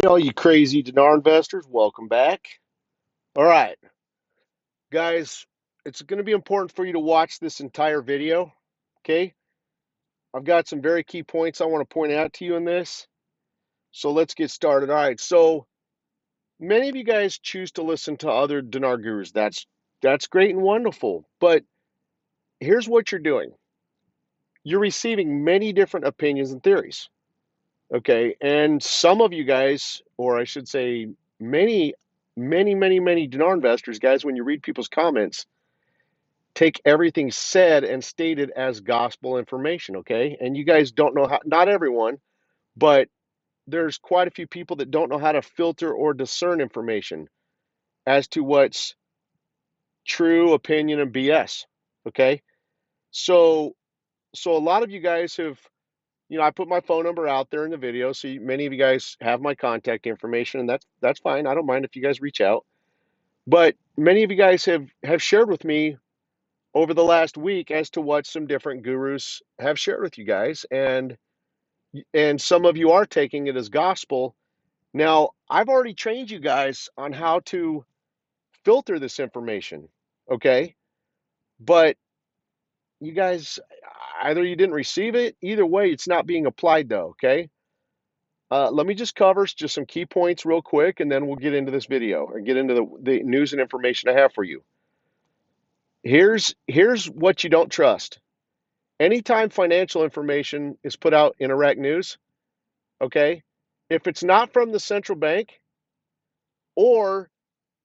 All you crazy dinar investors, welcome back. All right, guys, it's going to be important for you to watch this entire video. Okay, I've got some very key points I want to point out to you in this. So let's get started. All right, so many of you guys choose to listen to other dinar gurus. That's great and wonderful. But here's what you're doing. You're receiving many different opinions and theories. Okay, and some of you guys, or I should say, many dinar investors, guys, when you read people's comments, take everything said and stated as gospel information. Okay, and you guys don't know how, not everyone, but there's quite a few people that don't know how to filter or discern information as to what's true opinion and BS. Okay, so so a lot of you guys have, I put my phone number out there in the video, so many of you guys have my contact information, and that's fine. I don't mind if you guys reach out. But many of you guys have shared with me over the last week as to what some different gurus have shared with you guys, and some of you are taking it as gospel. Now, I've already trained you guys on how to filter this information, okay? But you guys, either you didn't receive it, either way, it's not being applied though, okay? Let me just cover just some key points real quick, and then we'll get into this video or get into the news and information I have for you. Here's what you don't trust. Anytime financial information is put out in Iraq news, okay, if it's not from the central bank, or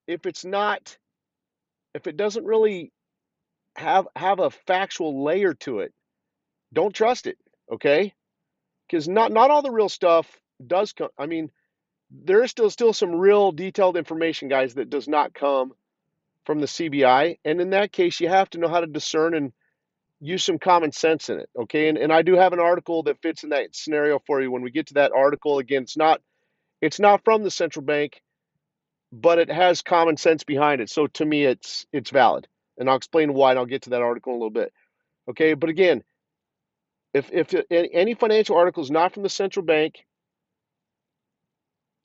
if it's not, if it doesn't really have a factual layer to it, don't trust it, okay? Because not all the real stuff does come. I mean, there is still some real detailed information, guys, that does not come from the CBI. And in that case, you have to know how to discern and use some common sense in it. Okay. And I do have an article that fits in that scenario for you. When we get to that article, again, it's not from the central bank, but it has common sense behind it. So to me, it's valid. And I'll explain why, and I'll get to that article in a little bit. Okay. But again, if any financial article is not from the central bank,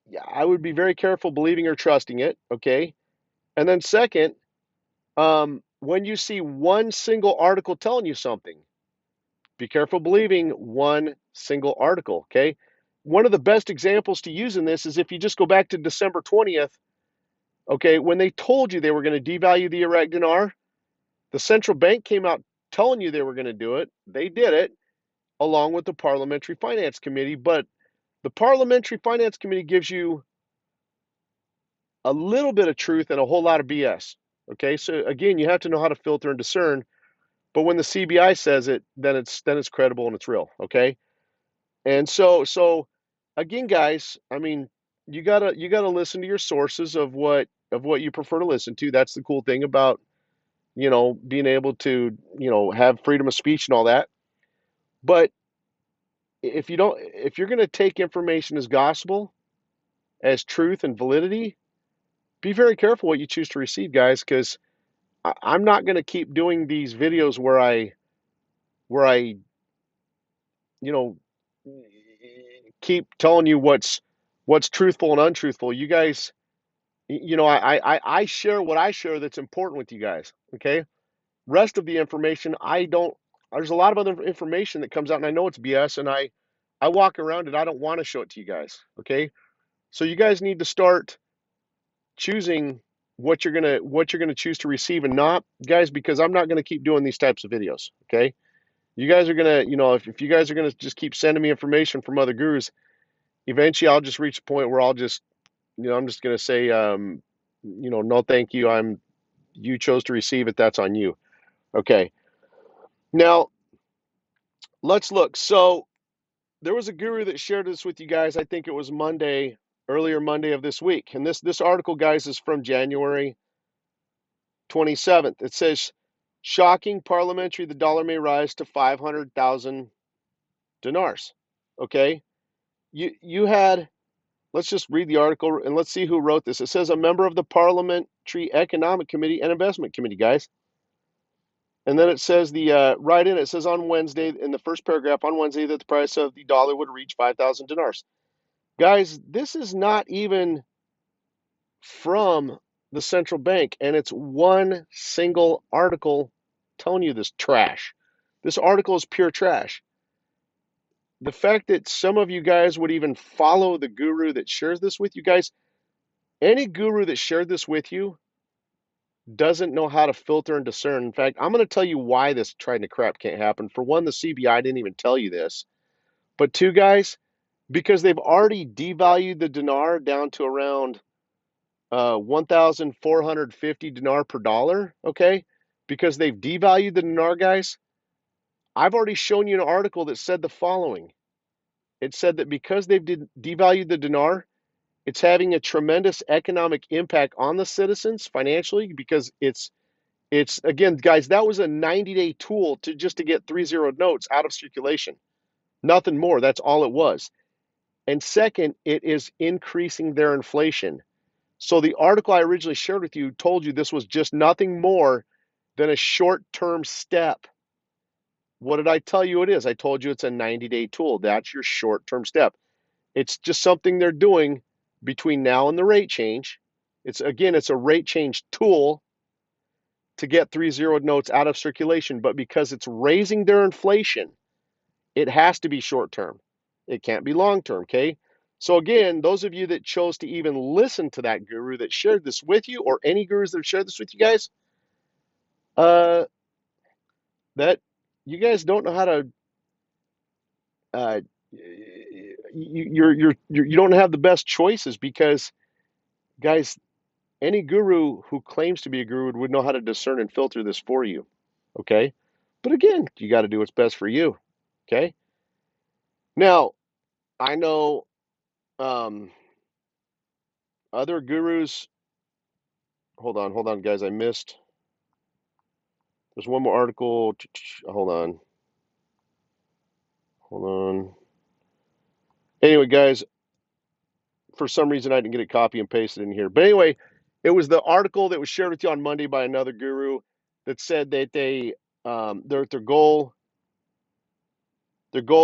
yeah, I would be very careful believing or trusting it. Okay. And then second, when you see one single article telling you something, be careful believing one single article, okay? One of the best examples to use in this is if you just go back to December 20th, okay, when they told you they were going to devalue the Iraq dinar, the central bank came out telling you they were going to do it. They did it along with the Parliamentary Finance Committee, but the Parliamentary Finance Committee gives you a little bit of truth and a whole lot of BS. Okay, so again, you have to know how to filter and discern. But when the CBI says it, then it's credible and it's real. Okay, and so again, guys, I mean, you gotta listen to your sources of what you prefer to listen to. That's the cool thing about being able to have freedom of speech and all that. But if you're gonna take information as gospel, as truth and validity, be very careful what you choose to receive, guys, because I'm not gonna keep doing these videos where I you know keep telling you what's truthful and untruthful. You guys, I share what I share that's important with you guys. Okay. Rest of the information, I don't. There's a lot of other information that comes out, and I know it's BS, and I walk around it. I don't want to show it to you guys. Okay. So you guys need to start choosing what you're gonna choose to receive and not, guys, because I'm not gonna keep doing these types of videos. Okay. You guys are gonna, if you guys are gonna just keep sending me information from other gurus, eventually I'll just reach a point where I'm just going to say, no, thank you. You chose to receive it. That's on you. Okay. Now let's look. So there was a guru that shared this with you guys. I think it was earlier Monday of this week. And this article, guys, is from January 27th. It says, shocking parliamentary, the dollar may rise to 500,000 dinars. Okay. You had Let's just read the article and let's see who wrote this. It says a member of the Parliamentary Economic Committee and Investment Committee, guys. And then it says it says on Wednesday, in the first paragraph, on Wednesday, that the price of the dollar would reach 5,000 dinars. Guys, this is not even from the central bank, and it's one single article telling you this trash. This article is pure trash. The fact that some of you guys would even follow the guru that shares this with you guys, any guru that shared this with you doesn't know how to filter and discern. In fact, I'm going to tell you why this trying to crap can't happen. For one, the CBI didn't even tell you this. But two, guys, because they've already devalued the dinar down to around 1,450 dinar per dollar, okay? Because they've devalued the dinar, guys. I've already shown you an article that said the following. It said that because they've devalued the dinar, it's having a tremendous economic impact on the citizens financially because it's again, guys, that was a 90-day tool to just to get 3-0 notes out of circulation. Nothing more. That's all it was. And second, it is increasing their inflation. So the article I originally shared with you told you this was just nothing more than a short-term step. What did I tell you it is? I told you it's a 90-day tool. That's your short-term step. It's just something they're doing between now and the rate change. It's a rate change tool to get 3-0 notes out of circulation, but because it's raising their inflation, it has to be short term. It can't be long term, okay? So again, those of you that chose to even listen to that guru that shared this with you, or any gurus that have shared this with you guys, uh, that you guys don't know how to, uh, you don't have the best choices because, guys, any guru who claims to be a guru would know how to discern and filter this for you, okay? But again, you got to do what's best for you, okay? Now, I know um, other gurus. Hold on, guys. I missed. There's one more article. Hold on. Anyway, guys, for some reason I didn't get it copy and pasted in here. But anyway, it was the article that was shared with you on Monday by another guru that said that their goal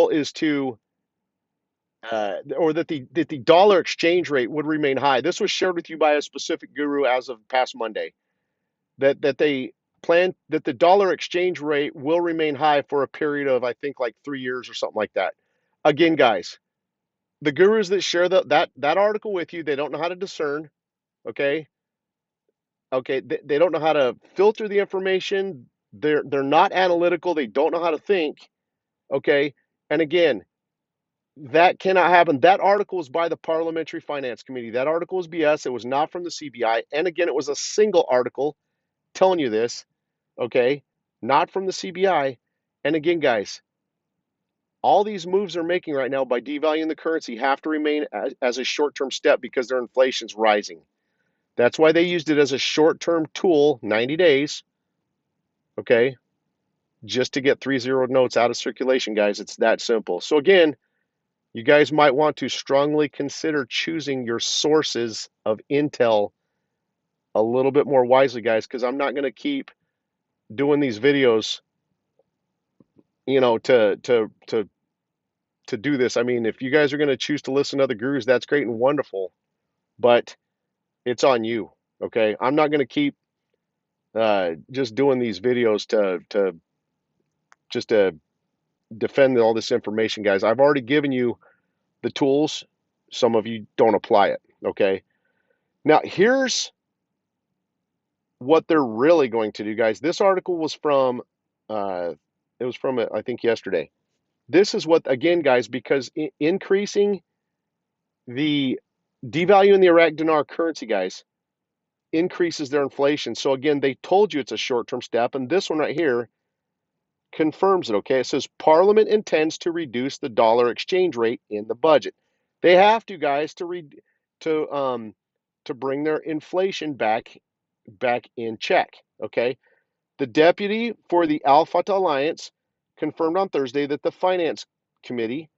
is to or that the dollar exchange rate would remain high. This was shared with you by a specific guru as of past Monday. That they plan that the dollar exchange rate will remain high for a period of I think like 3 years or something like that. Again, guys, the gurus that share that article with you, they don't know how to discern. Okay, they don't know how to filter the information. They're not analytical. They don't know how to think. Okay, and again, that cannot happen. That article was by the Parliamentary Finance Committee. That article was BS. It was not from the CBI. And again, it was a single article telling you this, okay? Not from the CBI. And again, guys, all these moves they're making right now by devaluing the currency have to remain as a short-term step because their inflation's rising. That's why they used it as a short-term tool, 90 days, okay? Just to get 3-0 notes out of circulation, guys. It's that simple. So again, you guys might want to strongly consider choosing your sources of intel a little bit more wisely, guys, because I'm not going to keep doing these videos, to do this. I mean, if you guys are going to choose to listen to other gurus, that's great and wonderful, but it's on you. Okay, I'm not going to keep just doing these videos to defend all this information, guys. I've already given you the tools. Some of you don't apply it. Okay, now here's what they're really going to do, guys. This article was from, it was from, I think, yesterday. This is what, again, guys, because increasing the devaluing the Iraq dinar currency, guys, increases their inflation. So again, they told you it's a short-term step, and this one right here confirms it. Okay, it says Parliament intends to reduce the dollar exchange rate in the budget. They have to, guys, to bring their inflation back in check. Okay. The deputy for the Al Fatah Alliance confirmed on Thursday that the Finance Committee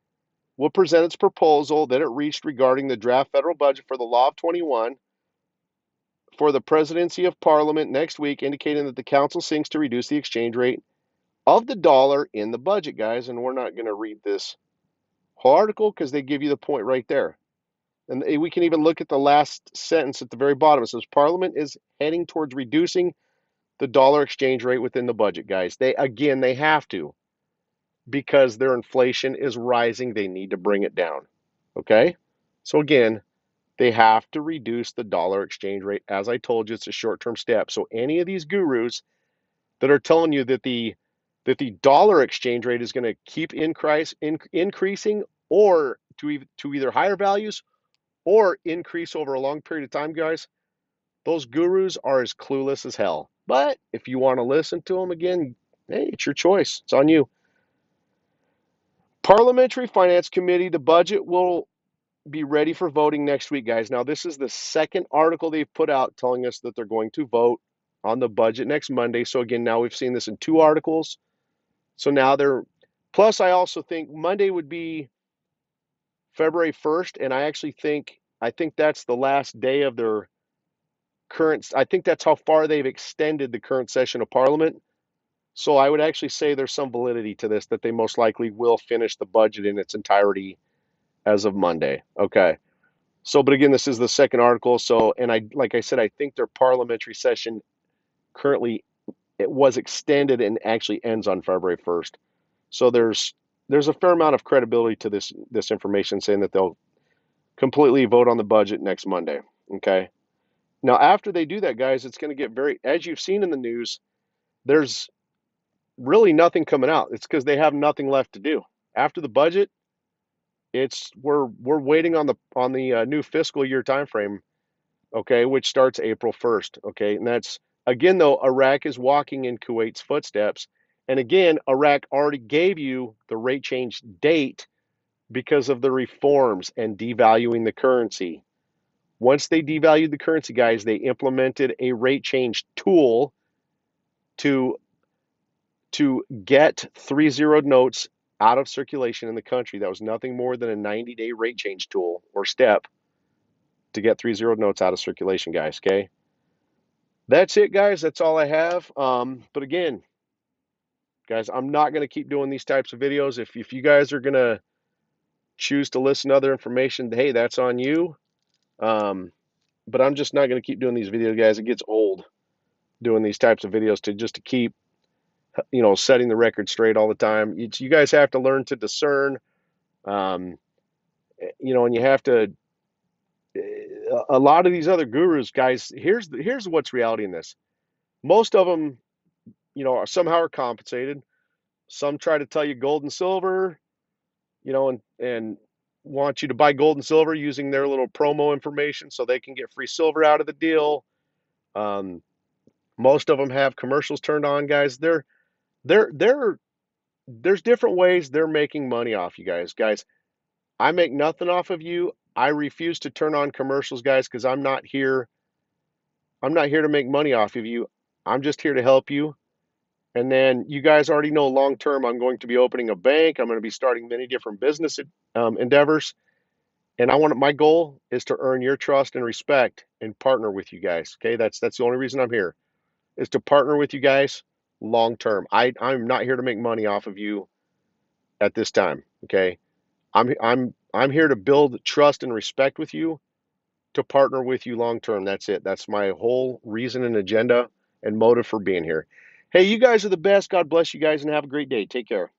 will present its proposal that it reached regarding the draft federal budget for the Law of 21 for the presidency of Parliament next week, indicating that the Council seeks to reduce the exchange rate of the dollar in the budget, guys. And we're not going to read this whole article because they give you the point right there. And we can even look at the last sentence at the very bottom. It says Parliament is heading towards reducing the dollar exchange rate within the budget, guys. They have to, because their inflation is rising. They need to bring it down. Okay? So again, they have to reduce the dollar exchange rate. As I told you, it's a short-term step. So any of these gurus that are telling you that the dollar exchange rate is going to keep increasing, or to either higher values or increase over a long period of time, guys, those gurus are as clueless as hell. But if you want to listen to them again, hey, it's your choice. It's on you. Parliamentary Finance Committee, the budget will be ready for voting next week, guys. Now, this is the second article they've put out telling us that they're going to vote on the budget next Monday. So again, now we've seen this in 2 articles. So now they're, plus I also think Monday would be February 1st, and I think that's the last day of their current, I think that's how far they've extended the current session of Parliament. So I would actually say there's some validity to this, that they most likely will finish the budget in its entirety as of Monday. Okay. So, but again, this is the second article. So, and like I said, I think their parliamentary session currently, it was extended and actually ends on February 1st. So there's a fair amount of credibility to this information, saying that they'll completely vote on the budget next Monday. Okay. Now, after they do that, guys, it's going to get very, as you've seen in the news, there's really nothing coming out. It's because they have nothing left to do. After the budget, we're waiting on the new fiscal year time frame, okay, which starts April 1st, okay? And that's, again, though, Iraq is walking in Kuwait's footsteps. And again, Iraq already gave you the rate change date because of the reforms and devaluing the currency. Once they devalued the currency, guys, they implemented a rate change tool to get 3-0 notes out of circulation in the country. That was nothing more than a 90-day rate change tool or step to get 3-0 notes out of circulation, guys. Okay, that's it, guys. That's all I have. But again, guys, I'm not going to keep doing these types of videos. If you guys are going to choose to listen to other information, hey, that's on you. But I'm just not going to keep doing these videos, guys. It gets old doing these types of videos to keep, setting the record straight all the time. You guys have to learn to discern, and you have to. A lot of these other gurus, guys. Here's what's reality in this. Most of them, somehow are compensated. Some try to tell you gold and silver, and want you to buy gold and silver using their little promo information so they can get free silver out of the deal. Um, most of them have commercials turned on, guys. They're there's different ways they're making money off you guys. Guys, I make nothing off of you. I refuse to turn on commercials, guys, because I'm not here. I'm not here to make money off of you. I'm just here to help you. And then you guys already know long term, I'm going to be opening a bank. I'm going to be starting many different business endeavors. And my goal is to earn your trust and respect and partner with you guys. Okay, that's the only reason I'm here, is to partner with you guys long term. I'm not here to make money off of you at this time. Okay, I'm here to build trust and respect with you, to partner with you long term. That's it. That's my whole reason and agenda and motive for being here. Hey, you guys are the best. God bless you guys and have a great day. Take care.